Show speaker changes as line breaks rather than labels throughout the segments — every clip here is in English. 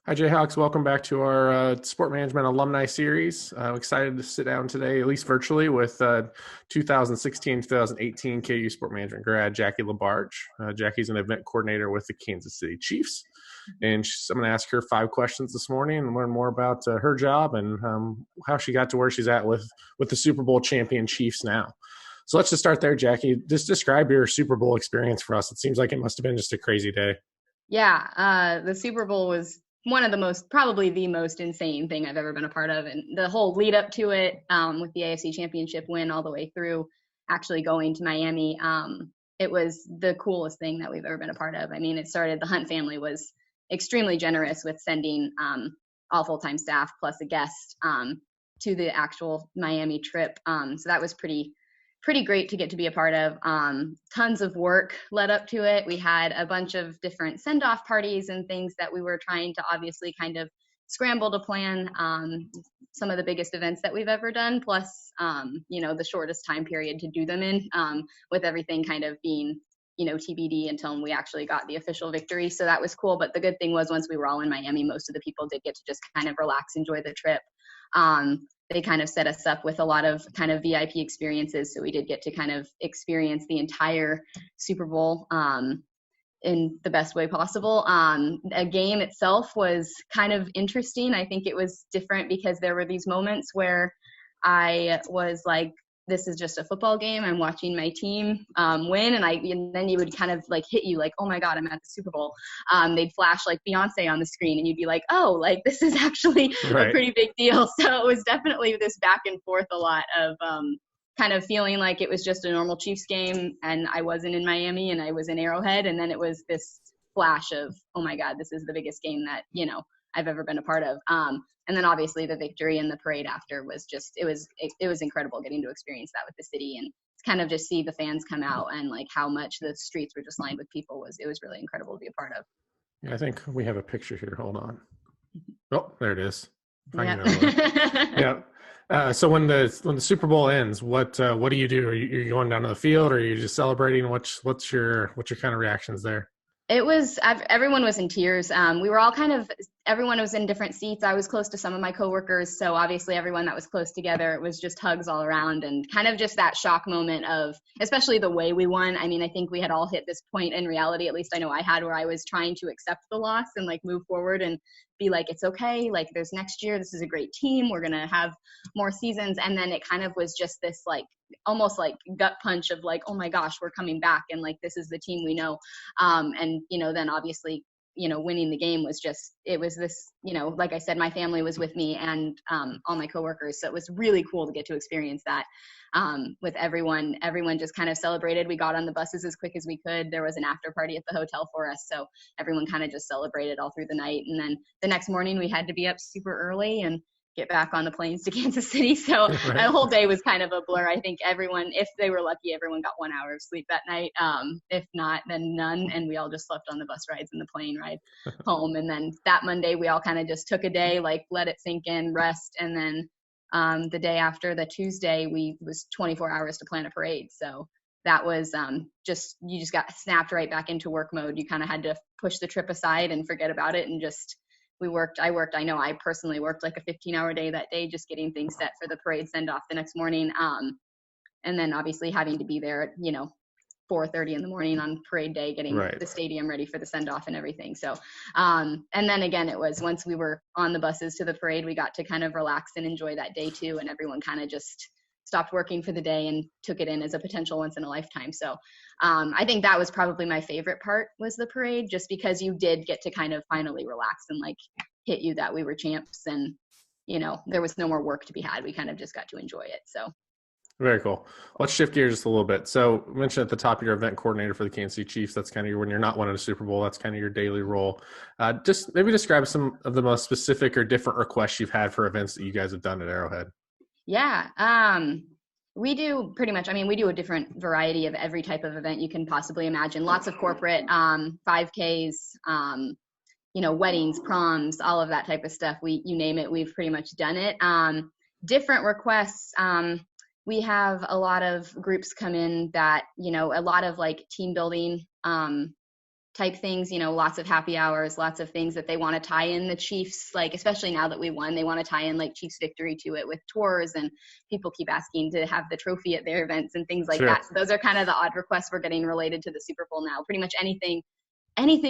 Hi, Jayhawks. Welcome back to our Sport Management Alumni Series. I'm excited to sit down today, at least virtually, with 2016-2018 KU Sport Management grad Jackie LaBarge. Jackie's an event coordinator with the Kansas City Chiefs. And I'm going to ask her 5 questions this morning and learn more about her job and how she got to where she's at with the Super Bowl champion Chiefs now. So let's just start there, Jackie. Just describe your Super Bowl experience for us. It seems like it must have been just a crazy day.
Yeah, the Super Bowl was one of the probably the most insane thing I've ever been a part of. And the whole lead up to it, with the AFC Championship win all the way through actually going to Miami, it was the coolest thing that we've ever been a part of. I mean, the Hunt family was extremely generous with sending all full-time staff plus a guest to the actual Miami trip. So that was pretty great to get to be a part of. Tons of work led up to it. We had a bunch of different send-off parties and things that we were trying to obviously kind of scramble to plan. Some of the biggest events that we've ever done, plus, the shortest time period to do them in, with everything kind of being, TBD until we actually got the official victory. So that was cool. But the good thing was once we were all in Miami, most of the people did get to just kind of relax, enjoy the trip. They kind of set us up with a lot of kind of VIP experiences. So we did get to kind of experience the entire Super Bowl in the best way possible. A game itself was kind of interesting. I think it was different because there were these moments where I was like, this is just a football game. I'm watching my team win. And then you would kind of like hit you like, oh my God, I'm at the Super Bowl. They'd flash like Beyonce on the screen and you'd be like, oh, like this is actually a pretty big deal. So it was definitely this back and forth a lot of kind of feeling like it was just a normal Chiefs game and I wasn't in Miami and I was in Arrowhead. And then it was this flash of, oh my God, this is the biggest game that, I've ever been a part of. And then obviously the victory and the parade after was just, it was incredible getting to experience that with the city and kind of just see the fans come out and like how much the streets were just lined with people it was really incredible to be a part of.
Yeah, I think we have a picture here. Hold on. Oh, there it is.
Yeah.
Yeah. So when the Super Bowl ends, what do you do? Are you going down to the field, or are you just celebrating? What's your kind of reactions there?
Everyone was in tears. We were all everyone was in different seats. I was close to some of my coworkers. So obviously everyone that was close together, it was just hugs all around and kind of just that shock moment of, especially the way we won. I mean, I think we had all hit this point in reality, at least I know I had, where I was trying to accept the loss and like move forward and be like, it's okay. Like there's next year. This is a great team. We're going to have more seasons. And then it kind of was just this like, almost like gut punch of like, oh my gosh, we're coming back. And like, this is the team we know. And, then obviously, winning the game was just, it was this, like I said, my family was with me and all my coworkers. So it was really cool to get to experience that with everyone. Everyone just kind of celebrated. We got on the buses as quick as we could. There was an after party at the hotel for us. So everyone kind of just celebrated all through the night. And then the next morning we had to be up super early and get back on the planes to Kansas City. So
Right.
the whole day was kind of a blur. I think everyone, if they were lucky, everyone got 1 hour of sleep that night. If not, then none. And we all just slept on the bus rides and the plane ride home. And then that Monday, we all kind of just took a day, like let it sink in, rest. And then the day after, the Tuesday, was 24 hours to plan a parade. So that was you just got snapped right back into work mode. You kind of had to push the trip aside and forget about it and just I know I personally worked like a 15-hour day that day, just getting things set for the parade send off the next morning. And then obviously having to be there at, 4:30 in the morning on parade day, getting
Right.
the stadium ready for the send off and everything. So, and then again, it was once we were on the buses to the parade, we got to kind of relax and enjoy that day too. And everyone kind of just stopped working for the day and took it in as a potential once in a lifetime. So I think that was probably my favorite part, was the parade, just because you did get to kind of finally relax and like hit you that we were champs and, there was no more work to be had. We kind of just got to enjoy it. So.
Very cool. Let's shift gears just a little bit. So you mentioned at the top, you're event coordinator for the Kansas City Chiefs. That's kind of when you're not winning a Super Bowl, that's kind of your daily role. Just maybe describe some of the most specific or different requests you've had for events that you guys have done at Arrowhead.
Yeah. We do pretty much, we do a different variety of every type of event you can possibly imagine. Lots of corporate, 5Ks, weddings, proms, all of that type of stuff. You name it, we've pretty much done it. Different requests. We have a lot of groups come in that, a lot of like team building type things, lots of happy hours, lots of things that they want to tie in the Chiefs, like, especially now that we won, they want to tie in like Chiefs victory to it with tours, and people keep asking to have the trophy at their events and things like
Sure.
that. So those are kind of the odd requests we're getting related to the Super Bowl now. Pretty much anything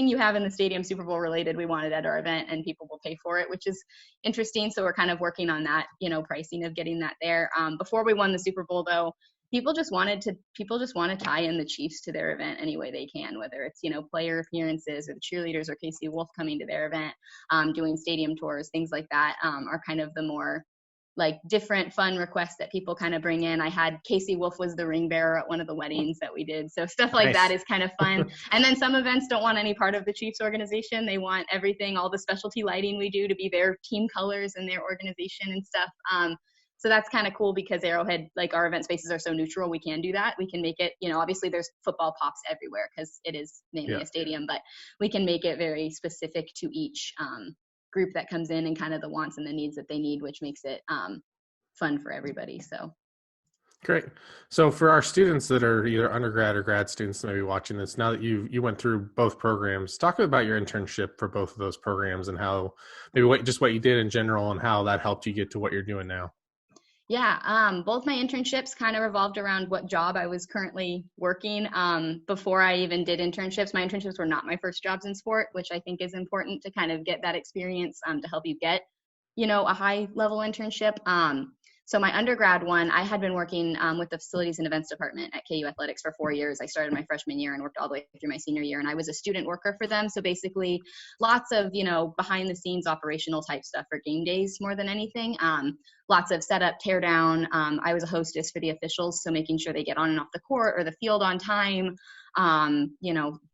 you have in the stadium Super Bowl related, we want it at our event, and people will pay for it, which is interesting. So we're kind of working on that, pricing of getting that there. Before we won the Super Bowl, though, people just want to tie in the Chiefs to their event any way they can, whether it's, player appearances or the cheerleaders or Casey Wolf coming to their event, doing stadium tours, things like that, are kind of the more like different fun requests that people kind of bring in. I had Casey Wolf was the ring bearer at one of the weddings that we did. So stuff like
Nice.
that is kind of fun. And then some events don't want any part of the Chiefs organization. They want everything, all the specialty lighting we do to be their team colors and their organization and stuff. So that's kind of cool because Arrowhead, like our event spaces are so neutral, we can do that. We can make it, obviously there's football pops everywhere because it is mainly a stadium, but we can make it very specific to each group that comes in and kind of the wants and the needs that they need, which makes it fun for everybody. So
great. So for our students that are either undergrad or grad students maybe watching this, now that you went through both programs, talk about your internship for both of those programs and how maybe what you did in general and how that helped you get to what you're doing now.
Yeah, both my internships kind of revolved around what job I was currently working. Before I even did internships, my internships were not my first jobs in sport, which I think is important to kind of get that experience to help you get, a high level internship. So my undergrad one, I had been working with the facilities and events department at KU Athletics for 4 years. I started my freshman year and worked all the way through my senior year, and I was a student worker for them. So basically lots of, behind the scenes operational type stuff for game days more than anything. Lots of setup, tear down. I was a hostess for the officials, so making sure they get on and off the court or the field on time,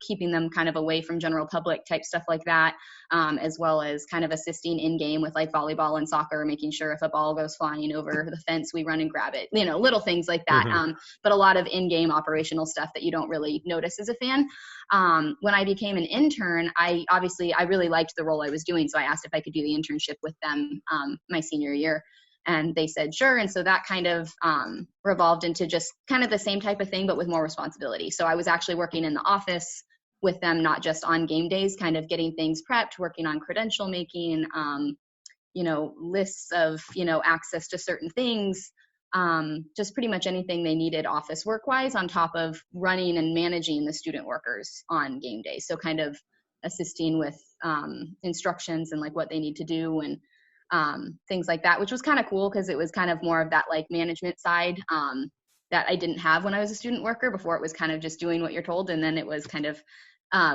keeping them kind of away from general public type stuff like that, as well as kind of assisting in game with like volleyball and soccer, making sure if a ball goes flying over the fence, we run and grab it, little things like that.
Mm-hmm.
But a lot of in-game operational stuff that you don't really notice as a fan. When I became an intern, I really liked the role I was doing. So I asked if I could do the internship with them my senior year. And they said, sure. And so that kind of revolved into just kind of the same type of thing, but with more responsibility. So I was actually working in the office with them, not just on game days, kind of getting things prepped, working on credential making, lists of, access to certain things, just pretty much anything they needed office work wise on top of running and managing the student workers on game days. So kind of assisting with instructions and like what they need to do and things like that, which was kind of cool because it was kind of more of that like management side that I didn't have when I was a student worker. Before it was kind of just doing what you're told, and then it was kind of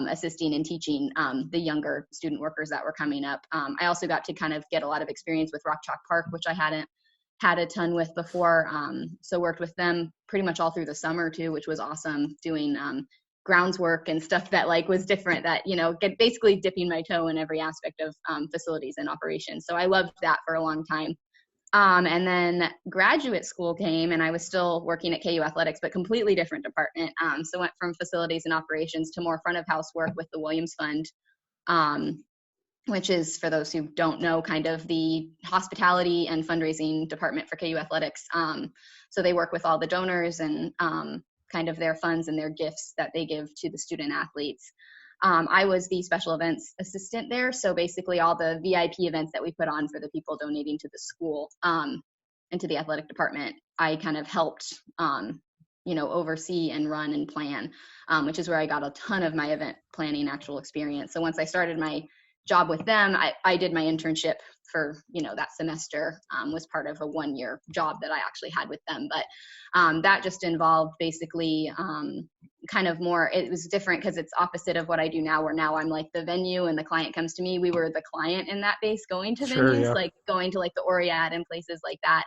assisting and teaching the younger student workers that were coming up. I also got to kind of get a lot of experience with Rock Chalk Park, which I hadn't had a ton with before. So worked with them pretty much all through the summer too, which was awesome, doing grounds work and stuff that like was different, that basically dipping my toe in every aspect of facilities and operations. So I loved that for a long time. And then graduate school came and I was still working at KU Athletics, but completely different department. So went from facilities and operations to more front of house work with the Williams Fund, which is, for those who don't know, kind of the hospitality and fundraising department for KU Athletics. So they work with all the donors and kind of their funds and their gifts that they give to the student athletes. I was the special events assistant there. So basically all the VIP events that we put on for the people donating to the school and to the athletic department, I kind of helped, oversee and run and plan, which is where I got a ton of my event planning actual experience. So once I started my job with them, I did my internship for, that semester, was part of a 1-year job that I actually had with them. But that just involved basically kind of more, it was different because it's opposite of what I do now, where now I'm like the venue and the client comes to me. We were the client in that base going to venues, like going to like the Oriad and places like that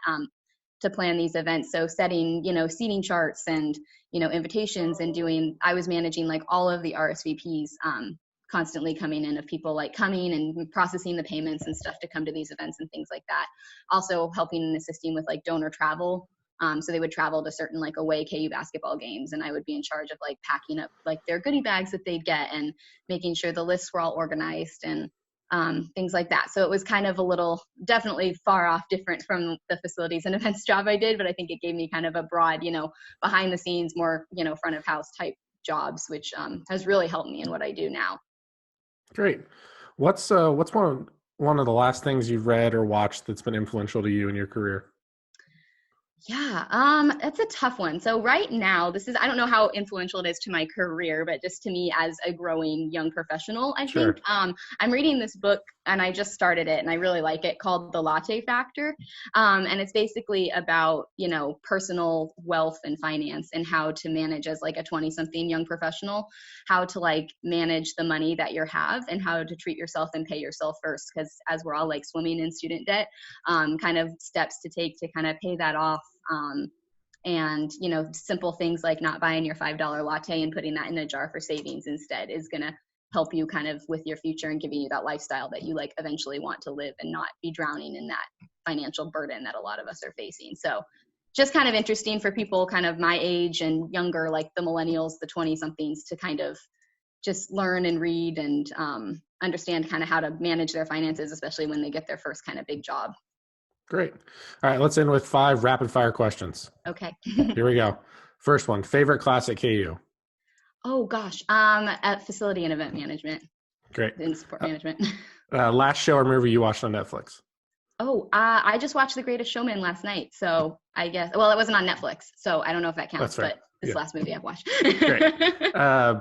to plan these events. So setting, seating charts and, invitations and I was managing like all of the RSVPs constantly coming in of people like coming and processing the payments and stuff to come to these events and things like that. Also helping and assisting with like donor travel. So they would travel to certain like away KU basketball games, and I would be in charge of like packing up like their goodie bags that they'd get and making sure the lists were all organized and things like that. So it was kind of a little, definitely far off different from the facilities and events job I did, but I think it gave me kind of a broad, behind the scenes, more, front of house type jobs, which has really helped me in what I do now.
Great. What's one of the last things you've read or watched that's been influential to you in your career?
Yeah, that's a tough one. So right now, I don't know how influential it is to my career, but just to me as a growing young professional, I think,
Sure.
I'm reading this book and I just started it and I really like it, called The Latte Factor. And it's basically about, personal wealth and finance and how to manage as like a 20 something young professional, how to like manage the money that you have and how to treat yourself and pay yourself first. Cause as we're all like swimming in student debt, kind of steps to take to kind of pay that off. And simple things like not buying your $5 latte and putting that in a jar for savings instead is going to help you kind of with your future and giving you that lifestyle that you like eventually want to live and not be drowning in that financial burden that a lot of us are facing. So just kind of interesting for people kind of my age and younger, like the millennials, the 20 somethings, to kind of just learn and read and understand kind of how to manage their finances, especially when they get their first kind of big job.
Great. All right, let's end with 5 rapid fire questions.
Okay.
Here we go. First one, favorite class at KU?
Oh gosh, at facility and event management.
Great.
In sport management.
Last show or movie you watched on Netflix?
Oh, I just watched The Greatest Showman last night. So I guess, well, it wasn't on Netflix, so I don't know if that counts, but this last movie I've watched.
Great.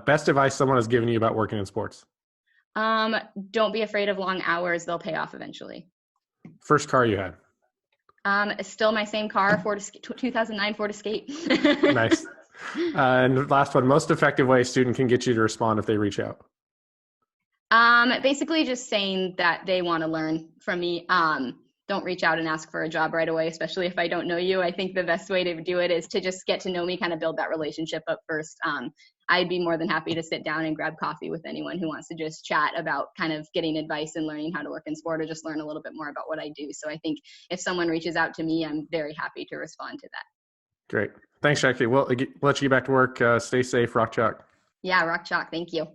Best advice someone has given you about working in sports?
Don't be afraid of long hours. They'll pay off eventually.
First car you had?
It's still my same car, 2009 Ford Escape.
Nice. And last one, most effective way a student can get you to respond if they reach out?
Basically just saying that they want to learn from me. Don't reach out and ask for a job right away, especially if I don't know you. I think the best way to do it is to just get to know me, kind of build that relationship up first. I'd be more than happy to sit down and grab coffee with anyone who wants to just chat about kind of getting advice and learning how to work in sport or just learn a little bit more about what I do. So I think if someone reaches out to me, I'm very happy to respond to that.
Great. Thanks, Jackie. Well, let you get back to work. Stay safe. Rock chalk.
Yeah, rock chalk. Thank you.